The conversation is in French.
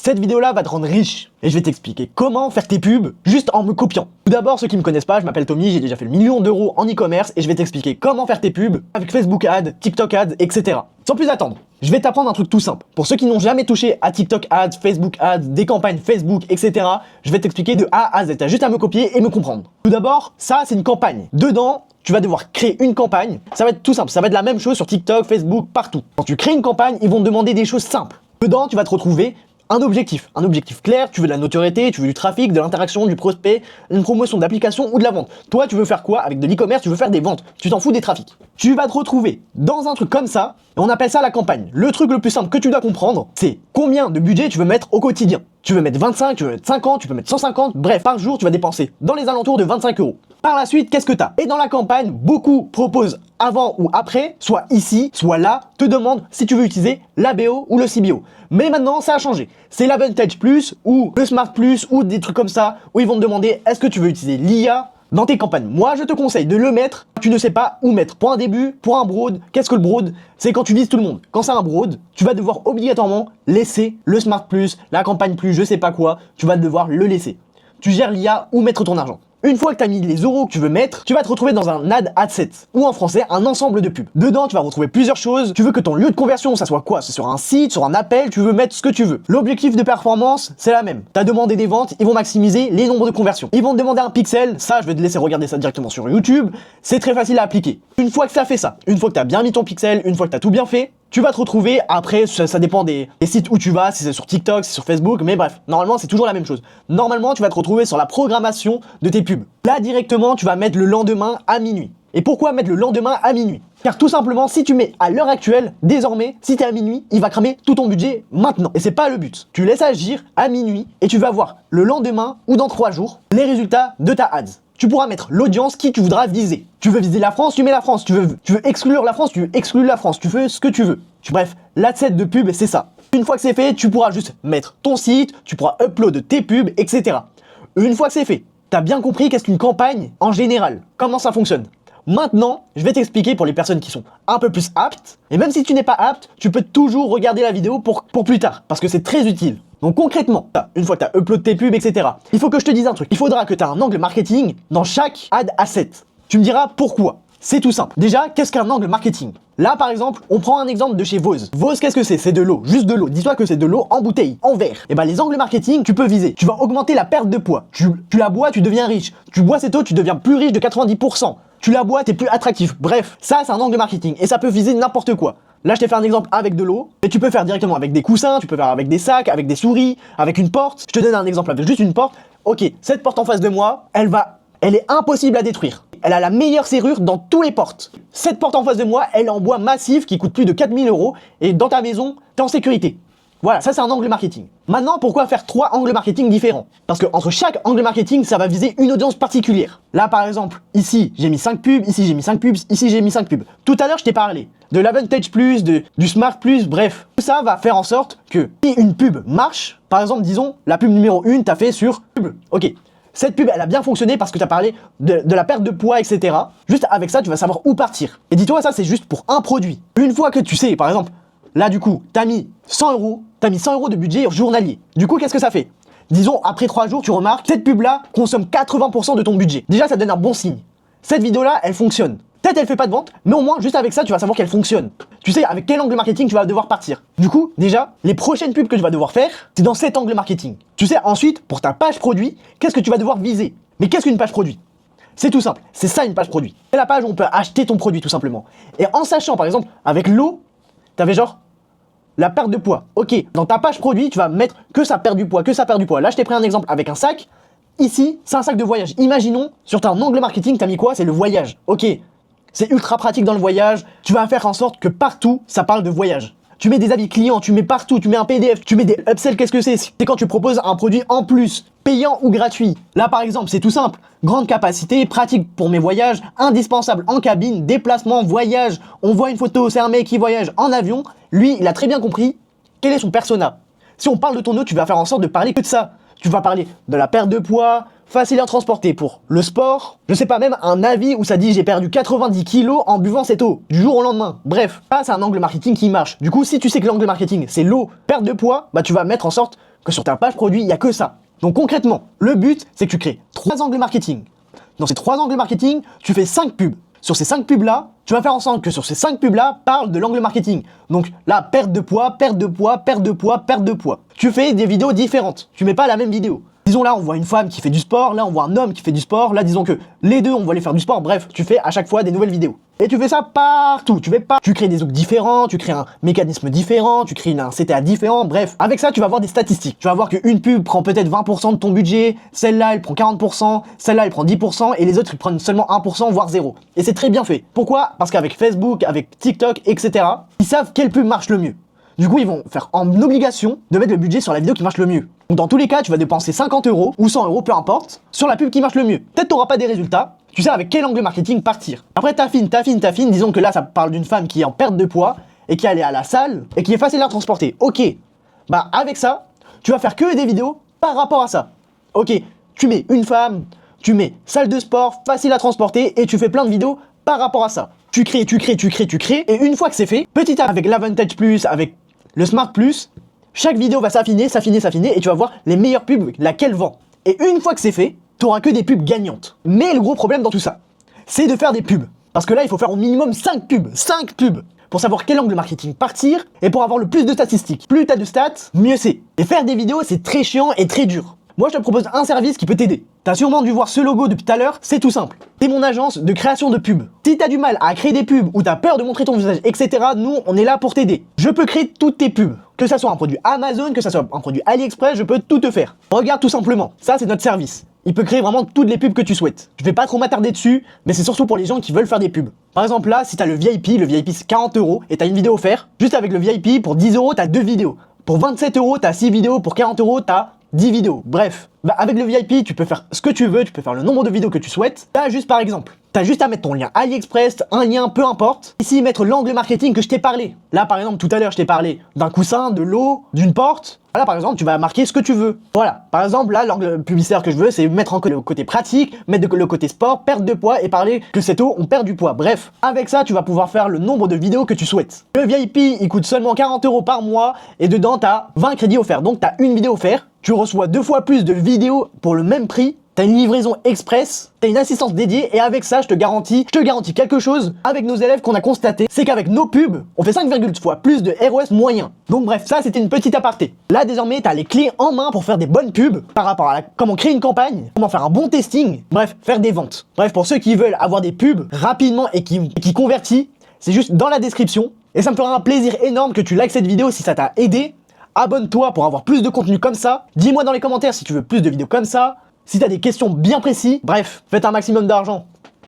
Cette vidéo-là va te rendre riche et je vais t'expliquer comment faire tes pubs juste en me copiant. Tout d'abord, ceux qui me connaissent pas, je m'appelle Tommy, j'ai déjà fait le million d'euros en e-commerce et je vais t'expliquer comment faire tes pubs avec Facebook Ads, TikTok Ads, etc. Sans plus attendre, je vais t'apprendre un truc tout simple. Pour ceux qui n'ont jamais touché à TikTok Ads, Facebook Ads, des campagnes Facebook, etc., je vais t'expliquer de A à Z. T'as juste à me copier et me comprendre. Tout d'abord, ça c'est une campagne. Dedans, tu vas devoir créer une campagne. Ça va être tout simple, ça va être la même chose sur TikTok, Facebook, partout. Quand tu crées une campagne, ils vont te demander des choses simples. Dedans, tu vas te retrouver un objectif clair, tu veux de la notoriété, tu veux du trafic, de l'interaction, du prospect, une promotion d'application ou de la vente. Toi, tu veux faire quoi avec de l'e-commerce? Tu veux faire des ventes, tu t'en fous des trafics. Tu vas te retrouver dans un truc comme ça, et on appelle ça la campagne. Le truc le plus simple que tu dois comprendre, c'est combien de budget tu veux mettre au quotidien. Tu veux mettre 25, tu veux mettre 50, tu peux mettre 150, bref, par jour, tu vas dépenser dans les alentours de 25 euros. Par la suite, qu'est-ce que tu as? Et dans la campagne, beaucoup proposent avant ou après, soit ici, soit là, te demandent si tu veux utiliser l'ABO ou le CBO. Mais maintenant, ça a changé. C'est l'Advantage Plus ou le Smart Plus ou des trucs comme ça où ils vont te demander est-ce que tu veux utiliser l'IA dans tes campagnes. Moi, je te conseille de le mettre. Tu ne sais pas où mettre. Pour un début, pour un broad, qu'est-ce que le broad? C'est quand tu vises tout le monde. Quand c'est un broad, tu vas devoir obligatoirement laisser le Smart Plus, la campagne plus, je sais pas quoi, tu vas devoir le laisser. Tu gères l'IA où mettre ton argent. Une fois que tu as mis les euros que tu veux mettre, tu vas te retrouver dans un ad set, ou en français, un ensemble de pubs. Dedans, tu vas retrouver plusieurs choses. Tu veux que ton lieu de conversion, ça soit quoi? C'est sur un site, sur un appel, tu veux mettre ce que tu veux. L'objectif de performance, c'est la même. Tu as demandé des ventes, ils vont maximiser les nombres de conversions. Ils vont te demander un pixel, ça, je vais te laisser regarder ça directement sur YouTube. C'est très facile à appliquer. Une fois que ça fait ça, une fois que tu as bien mis ton pixel, une fois que tu as tout bien fait, tu vas te retrouver, après, ça dépend des sites où tu vas, si c'est sur TikTok, si c'est sur Facebook, mais bref, normalement, c'est toujours la même chose. Normalement, tu vas te retrouver sur la programmation de tes pubs. Là, directement, tu vas mettre le lendemain à minuit. Et pourquoi mettre le lendemain à minuit? Car tout simplement, si tu mets à l'heure actuelle, désormais, si t'es à minuit, il va cramer tout ton budget maintenant. Et c'est pas le but. Tu laisses agir à minuit et tu vas voir le lendemain ou dans 3 jours les résultats de ta ads. Tu pourras mettre l'audience qui tu voudras viser. Tu veux viser la France, tu mets la France. Tu veux exclure la France, tu exclus la France. Tu fais ce que tu veux. Bref, l'adset de pub, c'est ça. Une fois que c'est fait, tu pourras juste mettre ton site, tu pourras upload tes pubs, etc. Une fois que c'est fait, t'as bien compris qu'est-ce qu'une campagne en général, comment ça fonctionne. Maintenant, je vais t'expliquer pour les personnes qui sont un peu plus aptes. Et même si tu n'es pas apte, tu peux toujours regarder la vidéo pour plus tard, parce que c'est très utile. Donc concrètement, une fois que tu as upload tes pubs, etc., il faut que je te dise un truc. Il faudra que tu aies un angle marketing dans chaque ad asset. Tu me diras pourquoi. C'est tout simple. Déjà, qu'est-ce qu'un angle marketing? Là, par exemple, on prend un exemple de chez Vose. Vose, qu'est-ce que c'est? C'est de l'eau, juste de l'eau. Dis-toi que c'est de l'eau en bouteille, en verre. Et ben, les angles marketing, tu peux viser. Tu vas augmenter la perte de poids. Tu la bois, tu deviens riche. Tu bois cette eau, tu deviens plus riche de 90%. Tu la bois, t'es plus attractif. Bref, ça, c'est un angle marketing. Et ça peut viser n'importe quoi. Là, je t'ai fait un exemple avec de l'eau, mais tu peux faire directement avec des coussins, tu peux faire avec des sacs, avec des souris, avec une porte. Je te donne un exemple avec juste une porte. Ok, cette porte en face de moi, elle est impossible à détruire. Elle a la meilleure serrure dans tous les portes. Cette porte en face de moi, elle est en bois massif qui coûte plus de 4000 euros et dans ta maison, t'es en sécurité. Voilà, ça c'est un angle marketing. Maintenant, pourquoi faire 3 angles marketing différents? Parce que entre chaque angle marketing, ça va viser une audience particulière. Là, par exemple, ici, j'ai mis 5 pubs, ici j'ai mis 5 pubs, ici j'ai mis 5 pubs. Tout à l'heure, je t'ai parlé de l'Advantage Plus, du Smart Plus, bref. Tout ça va faire en sorte que si une pub marche, par exemple, disons, la pub numéro 1, t'as fait sur pub. Ok. Cette pub, elle a bien fonctionné parce que tu as parlé de la perte de poids, etc. Juste avec ça, tu vas savoir où partir. Et dis-toi, ça, c'est juste pour un produit. Une fois que tu sais, par exemple, là, du coup, t'as mis 100 euros de budget journalier. Du coup, qu'est-ce que ça fait? Disons, après 3 jours, tu remarques, cette pub-là consomme 80% de ton budget. Déjà, ça te donne un bon signe. Cette vidéo-là, elle fonctionne. Peut-être elle fait pas de vente, mais au moins, juste avec ça, tu vas savoir qu'elle fonctionne. Tu sais avec quel angle marketing tu vas devoir partir. Du coup, déjà, les prochaines pubs que tu vas devoir faire, c'est dans cet angle marketing. Tu sais, ensuite, pour ta page produit, qu'est-ce que tu vas devoir viser? Mais qu'est-ce qu'une page produit? C'est tout simple, c'est ça une page produit. C'est la page où on peut acheter ton produit tout simplement. Et en sachant, par exemple, avec l'eau, t'avais genre la perte de poids. Ok, dans ta page produit, tu vas mettre que ça perd du poids, que ça perd du poids. Là, je t'ai pris un exemple avec un sac. Ici, c'est un sac de voyage. Imaginons, sur ton angle marketing, t'as mis quoi? C'est le voyage. Ok. C'est ultra pratique dans le voyage. Tu vas faire en sorte que partout, ça parle de voyage. Tu mets des avis clients, tu mets partout, tu mets un PDF, tu mets des upsells, qu'est-ce que c'est? C'est quand tu proposes un produit en plus, payant ou gratuit. Là, par exemple, c'est tout simple. Grande capacité, pratique pour mes voyages, indispensable en cabine, déplacement, voyage. On voit une photo, c'est un mec qui voyage en avion. Lui, il a très bien compris quel est son persona. Si on parle de ton eau, tu vas faire en sorte de parler que de ça. Tu vas parler de la perte de poids, facile à transporter pour le sport. Je sais pas, même un avis où ça dit j'ai perdu 90 kilos en buvant cette eau du jour au lendemain. Bref, ça c'est un angle marketing qui marche. Du coup, si tu sais que l'angle marketing c'est l'eau, perte de poids, bah tu vas mettre en sorte que sur ta page produit, il n'y a que ça. Donc concrètement, le but, c'est que tu crées 3 angles marketing. Dans ces 3 angles marketing, tu fais 5 pubs. Sur ces 5 pubs-là, tu vas faire en sorte que sur ces 5 pubs-là, parle de l'angle marketing. Donc là, perte de poids, perte de poids, perte de poids, perte de poids. Tu fais des vidéos différentes. Tu mets pas la même vidéo. Disons là, on voit une femme qui fait du sport, là, on voit un homme qui fait du sport, là, disons que les deux, on va aller faire du sport. Bref, tu fais à chaque fois des nouvelles vidéos. Et tu fais ça partout. Tu crées des hooks différents, tu crées un mécanisme différent, tu crées un CTA différent. Bref, avec ça, tu vas voir des statistiques. Tu vas voir qu'une pub prend peut-être 20% de ton budget, celle-là, elle prend 40%, celle-là, elle prend 10%, et les autres, ils prennent seulement 1%, voire 0. Et c'est très bien fait. Pourquoi? Parce qu'avec Facebook, avec TikTok, etc., ils savent quelle pub marche le mieux. Du coup, ils vont faire en obligation de mettre le budget sur la vidéo qui marche le mieux. Donc dans tous les cas, tu vas dépenser 50 € ou 100 €, peu importe, sur la pub qui marche le mieux. Peut-être t'auras pas des résultats, tu sais avec quel angle marketing partir. Après t'affines, disons que là ça parle d'une femme qui est en perte de poids et qui est allée à la salle et qui est facile à transporter. Ok, bah avec ça, tu vas faire que des vidéos par rapport à ça. Ok, tu mets une femme, tu mets salle de sport, facile à transporter et tu fais plein de vidéos par rapport à ça. Tu crées, et une fois que c'est fait, petit à petit avec l'Avantage Plus, avec le Smart Plus, chaque vidéo va s'affiner, et tu vas voir les meilleures pubs, laquelle vend. Et une fois que c'est fait, t'auras que des pubs gagnantes. Mais le gros problème dans tout ça, c'est de faire des pubs. Parce que là, il faut faire au minimum 5 pubs. 5 pubs pour savoir quel angle marketing partir et pour avoir le plus de statistiques. Plus t'as de stats, mieux c'est. Et faire des vidéos, c'est très chiant et très dur. Moi, je te propose un service qui peut t'aider. T'as sûrement dû voir ce logo depuis tout à l'heure, c'est tout simple. C'est mon agence de création de pubs. Si t'as du mal à créer des pubs ou t'as peur de montrer ton visage, etc., nous, on est là pour t'aider. Je peux créer toutes tes pubs. Que ça soit un produit Amazon, que ça soit un produit AliExpress, je peux tout te faire. Regarde tout simplement. Ça, c'est notre service. Il peut créer vraiment toutes les pubs que tu souhaites. Je vais pas trop m'attarder dessus, mais c'est surtout pour les gens qui veulent faire des pubs. Par exemple là, si t'as le VIP c'est 40 € et t'as une vidéo offerte, juste avec le VIP, pour 10 € t'as 2 vidéos. Pour 27 €, t'as 6 vidéos, pour 40 € t'as 10 vidéos. Bref, bah avec le VIP, tu peux faire ce que tu veux, tu peux faire le nombre de vidéos que tu souhaites. T'as juste par exemple, t'as juste à mettre ton lien AliExpress, un lien, peu importe. Ici, mettre l'angle marketing que je t'ai parlé. Là, par exemple, tout à l'heure, je t'ai parlé d'un coussin, de l'eau, d'une porte. Là, par exemple, tu vas marquer ce que tu veux. Voilà. Par exemple, là, l'angle publicitaire que je veux, c'est mettre le côté pratique, mettre le côté sport, perte de poids et parler que cette eau, on perd du poids. Bref, avec ça, tu vas pouvoir faire le nombre de vidéos que tu souhaites. Le VIP, il coûte seulement 40 € par mois et dedans, t'as 20 crédits offerts. Donc, t'as une vidéo offerte. Tu reçois 2 fois plus de vidéos pour le même prix. T'as une livraison express, t'as une assistance dédiée et avec ça, je te garantis quelque chose avec nos élèves qu'on a constaté, c'est qu'avec nos pubs, on fait 5,2 fois plus de ROS moyen. Donc bref, ça c'était une petite aparté. Là désormais, t'as les clés en main pour faire des bonnes pubs par rapport à comment créer une campagne, comment faire un bon testing, bref, faire des ventes. Bref, pour ceux qui veulent avoir des pubs rapidement et qui convertit, c'est juste dans la description. Et ça me fera un plaisir énorme que tu likes cette vidéo si ça t'a aidé. Abonne-toi pour avoir plus de contenu comme ça. Dis-moi dans les commentaires si tu veux plus de vidéos comme ça. Si t'as des questions bien précises, bref, faites un maximum d'argent.